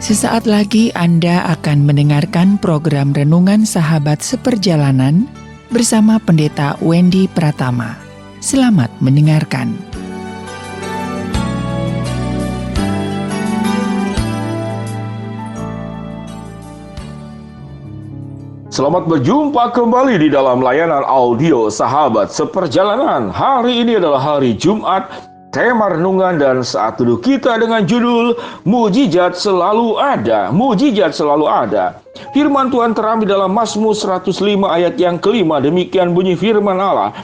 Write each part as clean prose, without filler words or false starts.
Sesaat lagi Anda akan mendengarkan program Renungan Sahabat Seperjalanan bersama Pendeta Wendy Pratama. Selamat mendengarkan. Selamat berjumpa kembali di dalam layanan audio Sahabat Seperjalanan. Hari ini adalah hari Jumat, tema renungan dan saat teduh kita dengan judul Mujizat Selalu Ada. Mujizat selalu ada. Firman Tuhan terambil dalam Mazmur 105 ayat yang kelima. Demikian bunyi firman Allah.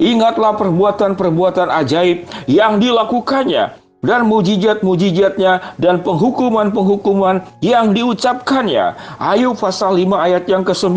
Ingatlah perbuatan-perbuatan ajaib yang dilakukannya, dan mujizat-mujizatnya dan penghukuman-penghukuman yang diucapkannya. Ayub pasal 5 ayat yang ke-9.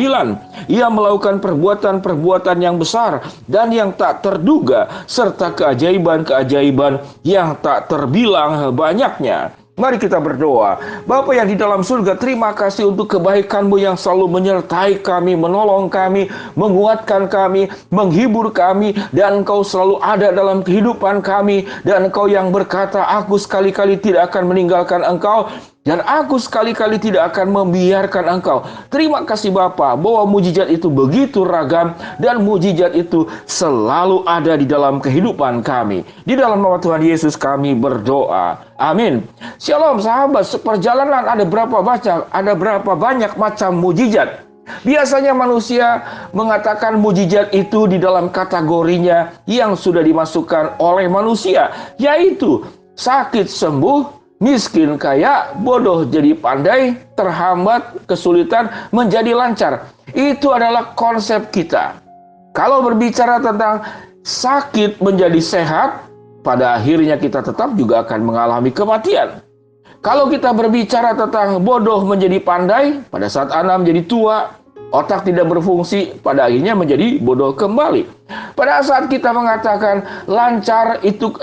Ia melakukan perbuatan-perbuatan yang besar dan yang tak terduga, serta keajaiban-keajaiban yang tak terbilang banyaknya. Mari kita berdoa. Bapa yang di dalam surga, terima kasih untuk kebaikan-Mu yang selalu menyertai kami, menolong kami, menguatkan kami, menghibur kami, dan Engkau selalu ada dalam kehidupan kami, dan Engkau yang berkata, aku sekali-kali tidak akan meninggalkan Engkau, dan aku sekali-kali tidak akan membiarkan Engkau. Terima kasih Bapa, bahwa mujizat itu begitu ragam, dan mujizat itu selalu ada di dalam kehidupan kami. Di dalam nama Tuhan Yesus kami berdoa. Amin. Shalom sahabat seperjalanan, ada berapa banyak macam mujizat. Biasanya manusia mengatakan mujizat itu di dalam kategorinya yang sudah dimasukkan oleh manusia, yaitu sakit sembuh, miskin kaya, bodoh jadi pandai, terhambat kesulitan menjadi lancar. Itu adalah konsep kita. Kalau berbicara tentang sakit menjadi sehat, pada akhirnya kita tetap juga akan mengalami kematian. Kalau kita berbicara tentang bodoh menjadi pandai, pada saat Anda menjadi tua, otak tidak berfungsi, pada akhirnya menjadi bodoh kembali. Pada saat kita mengatakan lancar itu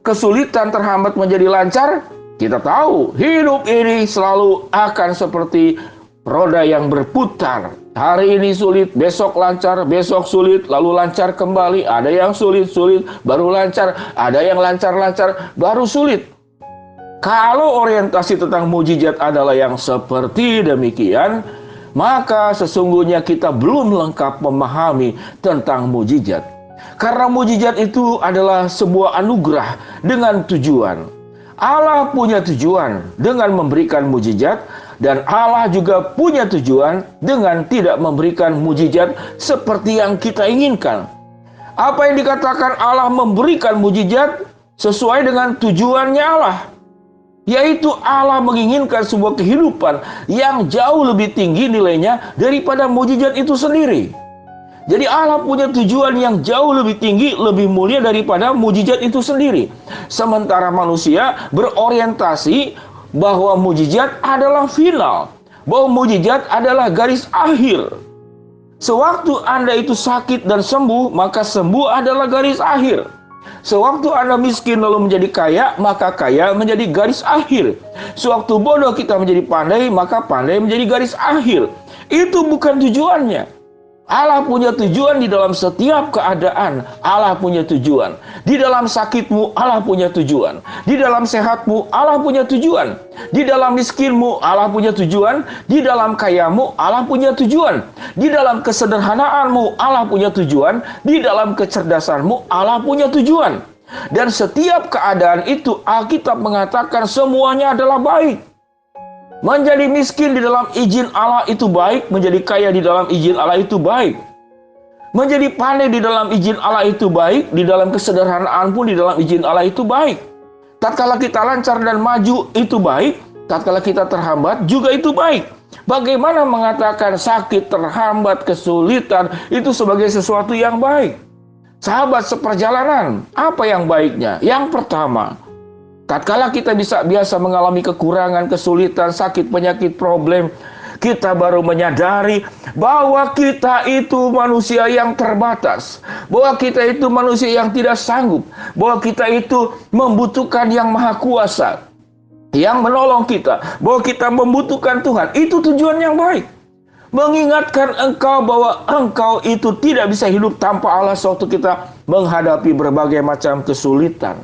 kesulitan terhambat menjadi lancar, kita tahu hidup ini selalu akan seperti roda yang berputar. Hari ini sulit, besok lancar, besok sulit, lalu lancar kembali. Ada yang sulit-sulit, baru lancar. Ada yang lancar-lancar, baru sulit. Kalau orientasi tentang mujizat adalah yang seperti demikian, maka sesungguhnya kita belum lengkap memahami tentang mujizat. Karena mujizat itu adalah sebuah anugerah dengan tujuan. Allah punya tujuan dengan memberikan mujizat, dan Allah juga punya tujuan dengan tidak memberikan mujizat seperti yang kita inginkan. Apa yang dikatakan Allah memberikan mujizat sesuai dengan tujuannya Allah, yaitu Allah menginginkan sebuah kehidupan yang jauh lebih tinggi nilainya daripada mujizat itu sendiri. Jadi Allah punya tujuan yang jauh lebih tinggi, lebih mulia daripada mujizat itu sendiri. Sementara manusia berorientasi bahwa mujizat adalah final, bahwa mujizat adalah garis akhir. Sewaktu Anda itu sakit dan sembuh, maka sembuh adalah garis akhir. Sewaktu Anda miskin lalu menjadi kaya, maka kaya menjadi garis akhir. Sewaktu bodoh kita menjadi pandai, maka pandai menjadi garis akhir. Itu bukan tujuannya. Allah punya tujuan di dalam setiap keadaan. Allah punya tujuan. Di dalam sakitmu, Allah punya tujuan. Di dalam sehatmu, Allah punya tujuan. Di dalam miskinmu, Allah punya tujuan. Di dalam kayamu, Allah punya tujuan. Di dalam kesederhanaanmu, Allah punya tujuan. Di dalam kecerdasanmu, Allah punya tujuan. Dan setiap keadaan itu, Alkitab mengatakan semuanya adalah baik. Menjadi miskin di dalam izin Allah itu baik, menjadi kaya di dalam izin Allah itu baik. Menjadi pandai di dalam izin Allah itu baik, di dalam kesederhanaan pun di dalam izin Allah itu baik. Tatkala kita lancar dan maju itu baik, tatkala kita terhambat juga itu baik. Bagaimana mengatakan sakit, terhambat, kesulitan itu sebagai sesuatu yang baik? Sahabat seperjalanan, apa yang baiknya? Yang pertama, tatkala kita biasa mengalami kekurangan, kesulitan, sakit, penyakit, problem, kita baru menyadari bahwa kita itu manusia yang terbatas, bahwa kita itu manusia yang tidak sanggup, bahwa kita itu membutuhkan yang maha kuasa, yang menolong kita, bahwa kita membutuhkan Tuhan. Itu tujuan yang baik. Mengingatkan engkau bahwa engkau itu tidak bisa hidup tanpa Allah sewaktu kita menghadapi berbagai macam kesulitan.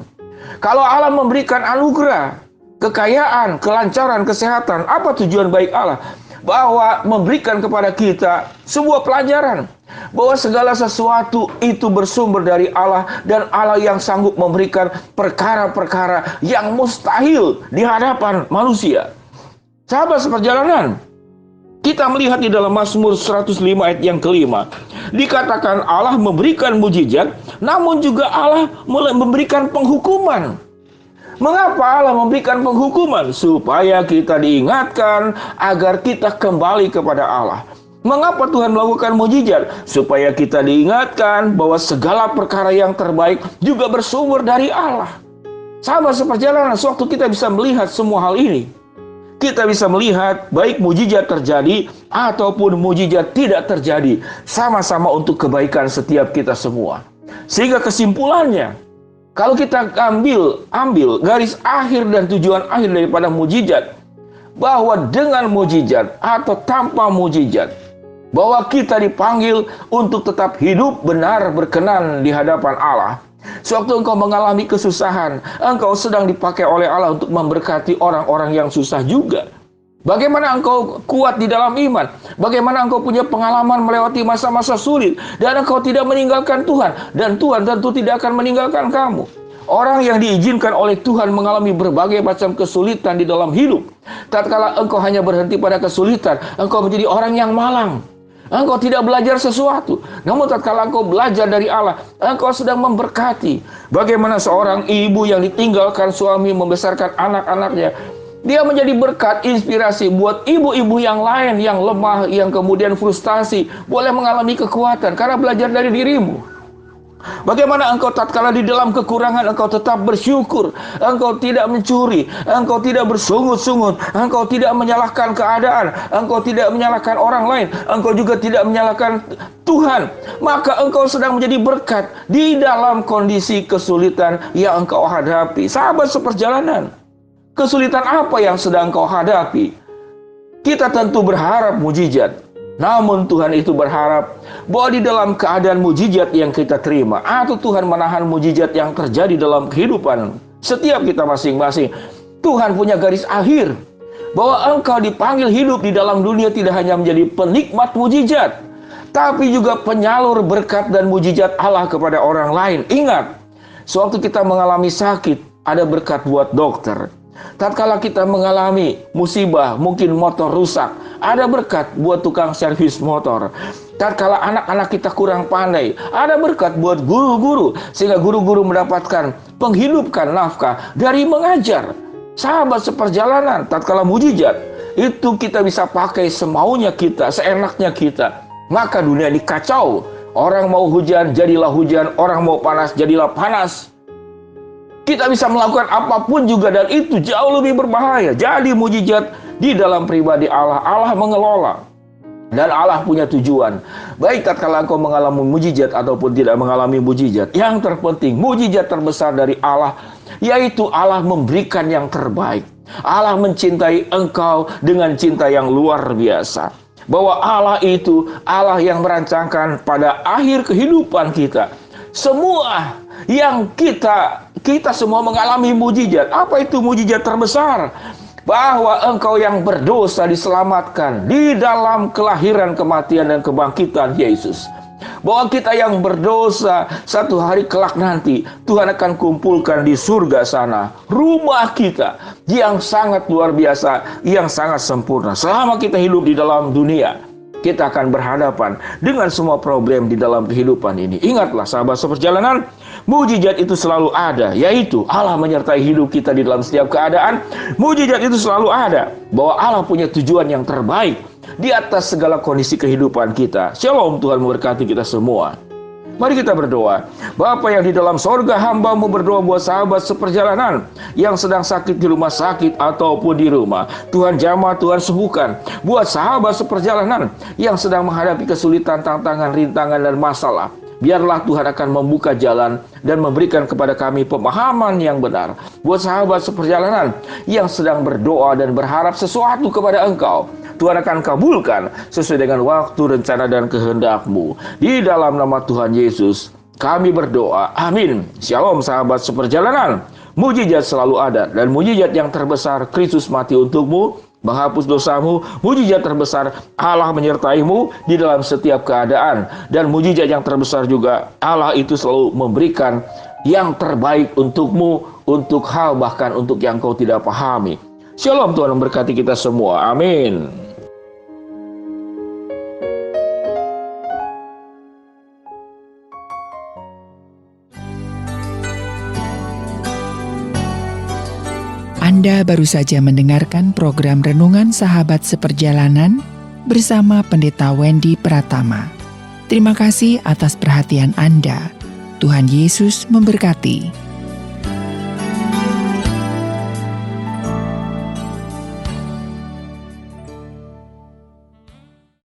Kalau Allah memberikan anugerah, kekayaan, kelancaran, kesehatan. Apa tujuan baik Allah? Bahwa memberikan kepada kita sebuah pelajaran bahwa segala sesuatu itu bersumber dari Allah, dan Allah yang sanggup memberikan perkara-perkara yang mustahil di hadapan manusia. Sahabat seperjalanan, kita melihat di dalam Mazmur 105 ayat yang kelima, dikatakan Allah memberikan mujizat, namun juga Allah memberikan penghukuman. Mengapa Allah memberikan penghukuman? Supaya kita diingatkan agar kita kembali kepada Allah. Mengapa Tuhan melakukan mujizat? Supaya kita diingatkan bahwa segala perkara yang terbaik juga bersumber dari Allah. Sahabat seperjalanan, sewaktu kita bisa melihat semua hal ini, kita bisa melihat baik mujizat terjadi ataupun mujizat tidak terjadi, sama-sama untuk kebaikan setiap kita semua. Sehingga kesimpulannya, kalau kita ambil garis akhir dan tujuan akhir daripada mujizat, bahwa dengan mujizat atau tanpa mujizat, bahwa kita dipanggil untuk tetap hidup benar berkenan di hadapan Allah. Sewaktu engkau mengalami kesusahan, engkau sedang dipakai oleh Allah untuk memberkati orang-orang yang susah juga. Bagaimana engkau kuat di dalam iman? Bagaimana engkau punya pengalaman melewati masa-masa sulit dan engkau tidak meninggalkan Tuhan, dan Tuhan tentu tidak akan meninggalkan kamu. Orang yang diizinkan oleh Tuhan mengalami berbagai macam kesulitan di dalam hidup, tatkala engkau hanya berhenti pada kesulitan, engkau menjadi orang yang malang. Engkau tidak belajar sesuatu. Namun tatkala engkau belajar dari Allah, engkau sedang memberkati. Bagaimana seorang ibu yang ditinggalkan suami membesarkan anak-anaknya, dia menjadi berkat, inspirasi buat ibu-ibu yang lain yang lemah, yang kemudian frustasi, boleh mengalami kekuatan karena belajar dari dirimu. Bagaimana engkau tatkala di dalam kekurangan engkau tetap bersyukur, engkau tidak mencuri, engkau tidak bersungut-sungut, engkau tidak menyalahkan keadaan, engkau tidak menyalahkan orang lain, engkau juga tidak menyalahkan Tuhan, maka engkau sedang menjadi berkat di dalam kondisi kesulitan yang engkau hadapi. Sahabat seperjalanan, kesulitan apa yang sedang engkau hadapi? Kita tentu berharap mujizat. Namun Tuhan itu berharap bahwa di dalam keadaan mujizat yang kita terima, atau Tuhan menahan mujizat yang terjadi dalam kehidupan setiap kita masing-masing, Tuhan punya garis akhir bahwa engkau dipanggil hidup di dalam dunia tidak hanya menjadi penikmat mujizat, tapi juga penyalur berkat dan mujizat Allah kepada orang lain. Ingat, sewaktu kita mengalami sakit, ada berkat buat dokter. Tatkala kita mengalami musibah, mungkin motor rusak, ada berkat buat tukang servis motor. Tatkala anak-anak kita kurang pandai, ada berkat buat guru-guru, sehingga guru-guru mendapatkan penghidupan nafkah dari mengajar. Sahabat seperjalanan, tatkala mujizat itu kita bisa pakai semaunya kita, seenaknya kita, maka dunia ini kacau. Orang mau hujan, jadilah hujan. Orang mau panas, jadilah panas. Kita bisa melakukan apapun juga, dan itu jauh lebih berbahaya. Jadi mujizat di dalam pribadi Allah, Allah mengelola. Dan Allah punya tujuan. Baik tatkala engkau mengalami mujizat ataupun tidak mengalami mujizat, yang terpenting mujizat terbesar dari Allah, yaitu Allah memberikan yang terbaik. Allah mencintai engkau dengan cinta yang luar biasa. Bahwa Allah itu Allah yang merancangkan pada akhir kehidupan kita. Semua yang kita semua mengalami mujizat. Apa itu mujizat terbesar? Bahwa engkau yang berdosa diselamatkan di dalam kelahiran, kematian, dan kebangkitan Yesus. Bahwa kita yang berdosa satu hari kelak nanti Tuhan akan kumpulkan di surga sana, rumah kita yang sangat luar biasa, yang sangat sempurna. Selama kita hidup di dalam dunia, kita akan berhadapan dengan semua problem di dalam kehidupan ini. Ingatlah sahabat seperjalanan, mujizat itu selalu ada, yaitu Allah menyertai hidup kita di dalam setiap keadaan. Mujizat itu selalu ada, bahwa Allah punya tujuan yang terbaik di atas segala kondisi kehidupan kita. Shalom, Tuhan memberkati kita semua. Mari kita berdoa. Bapa yang di dalam sorga, hamba-Mu berdoa buat sahabat seperjalanan yang sedang sakit di rumah sakit ataupun di rumah. Tuhan jamah, Tuhan sembuhkan. Buat sahabat seperjalanan yang sedang menghadapi kesulitan, tantangan, rintangan, dan masalah, biarlah Tuhan akan membuka jalan dan memberikan kepada kami pemahaman yang benar. Buat sahabat seperjalanan yang sedang berdoa dan berharap sesuatu kepada Engkau, Tuhan akan kabulkan sesuai dengan waktu, rencana, dan kehendak-Mu. Di dalam nama Tuhan Yesus kami berdoa. Amin. Shalom sahabat seperjalanan. Mujizat selalu ada, dan mujizat yang terbesar Kristus mati untukmu, menghapus dosamu. Mujizat terbesar Allah menyertaimu di dalam setiap keadaan, dan mujizat yang terbesar juga Allah itu selalu memberikan yang terbaik untukmu, untuk hal bahkan untuk yang kau tidak pahami. Shalom, Tuhan memberkati kita semua. Amin. Anda baru saja mendengarkan program Renungan Sahabat Seperjalanan bersama Pendeta Wendy Pratama. Terima kasih atas perhatian Anda. Tuhan Yesus memberkati.